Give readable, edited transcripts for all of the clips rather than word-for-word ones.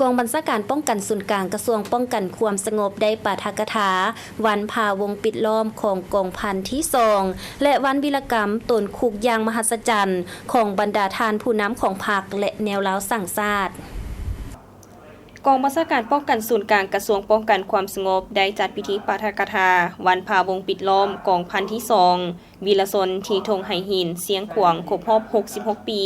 กองบัญชาการป้องกันศูนย์กลางกระทรวงป้องกันความสงบได้ปาฐกถาวันพาวงปิดล้อมของกองพันที่2และวันวีรกรรมตนคุกยางมหัศจรรย์ของบรรดาทานผู้นำของพรรคและแนวล้าวสั่งชาติกองบัญชาการป้องกันศูนย์กลางกระทรวงป้องกันความสงบได้จัดพิธีปาฐกถาวันพาวงปิดล้อมกองพันที่2วีรชนที่ธงไหหินเสียงขวางครบรอบ66ปี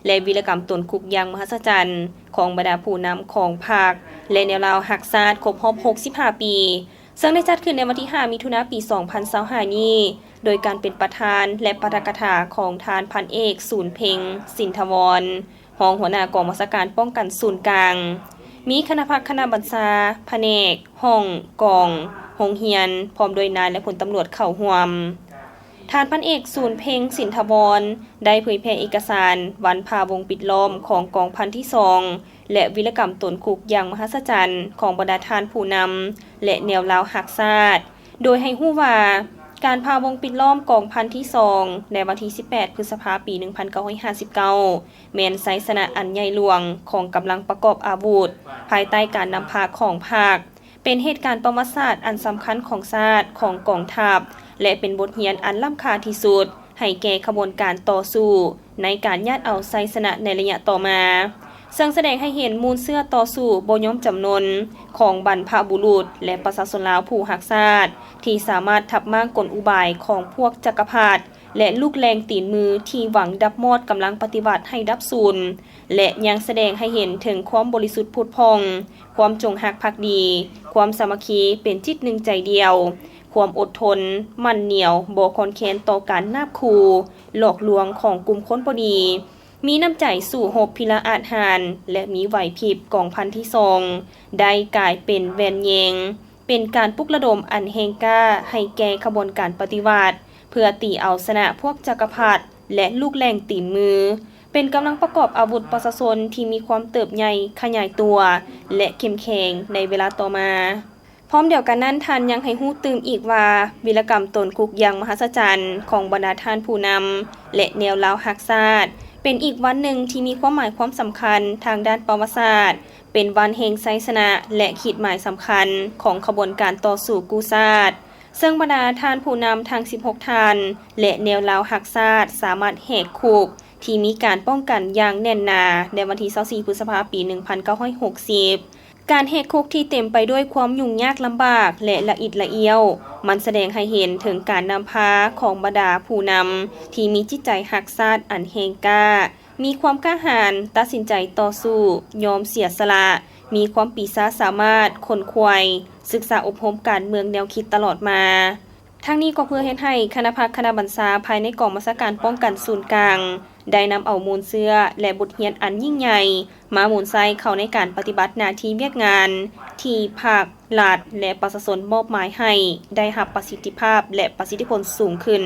และวีรกรรมตนคุกยางมหัศจรรย์ของบรรดาผู้นำของพรรคและแนวราวหักชาติครบรอบ65ปีซึ่งได้จัดขึ้นในวันที่5มิถุนายนปี2025นี้โดยการเป็นประธานและปาฐกถาของทานพันเอกศูนย์เพ็งสินทวรรองหัวหน้ากองบัญชาการป้องกันศูนย์กลางมีคณะพักคณะบัญชาแผนกห้องกองโรงเรียนพร้อมโดยนายและผลตำรวจเข้าร่วมทานพันเอกศูนย์เพ็งสินทวรได้เผยแพร่เอกสารวันพาวงปิดล้อมของกองพันที่2และวีรกรรมตนคุกอย่างมหัศจรรย์ของบรรดาทานผู้นำและแนวราวหักชาติโดยให้ฮู้ว่าการพาวงปิดล้อมกองพันที่2ในวันที่18พฤษภาคมปี1959แม้นไซสนะอันใหญ่หลวงของกำลังประกอบอาวุธภายใต้การนำพาของพรรคเป็นเหตุการณ์ประวัติศาสตร์อันสำคัญของชาติของกองทัพและเป็นบทเรียนอันล้ำค่าที่สุดให้แก่ขบวนการต่อสู้ในการญาติเอาไซสนะในระยะต่อมาซึ่งแสดงให้เห็นมูลเสื้อต่อสู้บ่ยอมจำนนของบรรพบุรุษและประชาชนลาวผู้รักชาติที่สามารถทับม้างกลอุบายของพวกจักรพรรดิและลูกแรงตีนมือที่หวังดับมอดกำลังปฏิวัติให้ดับสูญและยังแสดงให้เห็นถึงความบริสุทธิ์ผุดพองความจงรักภักดีความสามัคคีเป็นจิตหนึ่งใจเดียวความอดทนมั่นเหนียวบ่คอนแค้นต่อการนาบคูหลอกลวงของกลุ่มคนบ่ดีมีน้ำใจสู่หบพิละอาจหารและมีไหวพริบกองพันที่2ได้กลายเป็นแวนเยงเป็นการปลุกระดมอันแห่งกล้าให้แก่ขบวนการปฏิวัติเพื่อตีเอาชนะพวกจักรพรรดิและลูกแรงตีนมือเป็นกำลังประกอบอาวุธประชาชนที่มีความเติบใหญ่ขยายตัวและเข้มแข็งในเวลาต่อมาพร้อมเดียวกันนั้นท่านยังให้ฮู้ตื่มอีกว่าวีรกรรมตนคุกอย่างมหัศจรรย์ของบรรดาท่านผู้นำและแนวลาวหักชาติเป็นอีกวันหนึ่งที่มีความหมายความสำคัญทางด้านประวัติศาสตร์เป็นวันแห่งไซสนะและขีดหมายสำคัญของขบวนการต่อสู้กู้ชาติซึ่งบรรดาท่านผู้นำทาง16ท่านและแนวลาวหักชาติสามารถแหกคุกที่มีการป้องกันอย่างแน่นหนาในวันที่24พฤษภาคมปี1960การแหกคุกที่เต็มไปด้วยความยุ่งยากลำบากและละเอียดละเอียวมันแสดงให้เห็นถึงการนำพาของบรรดาผู้นำที่มีจิตใจหักชาติอันแห่งกล้ามีความกล้าหาญตัดสินใจต่อสู้ยอมเสียสละมีความปีศาจสามารถค้นคว้าศึกษาอบรมการเมืองแนวคิดตลอดมาทั้งนี้ก็เพื่อเฮ็ดให้คณะพักคณะบัญชาภายในกองบัญชาการป้องกันศูนย์กลางได้นำเอามูลเสื้อและบทเรียนอันยิ่งใหญ่มาหมุนใส่เข้าในการปฏิบัติหน้าที่เวียกงานที่ภาครัฐและประชาชนมอบหมายให้ได้รับประสิทธิภาพและประสิทธิผลสูงขึ้น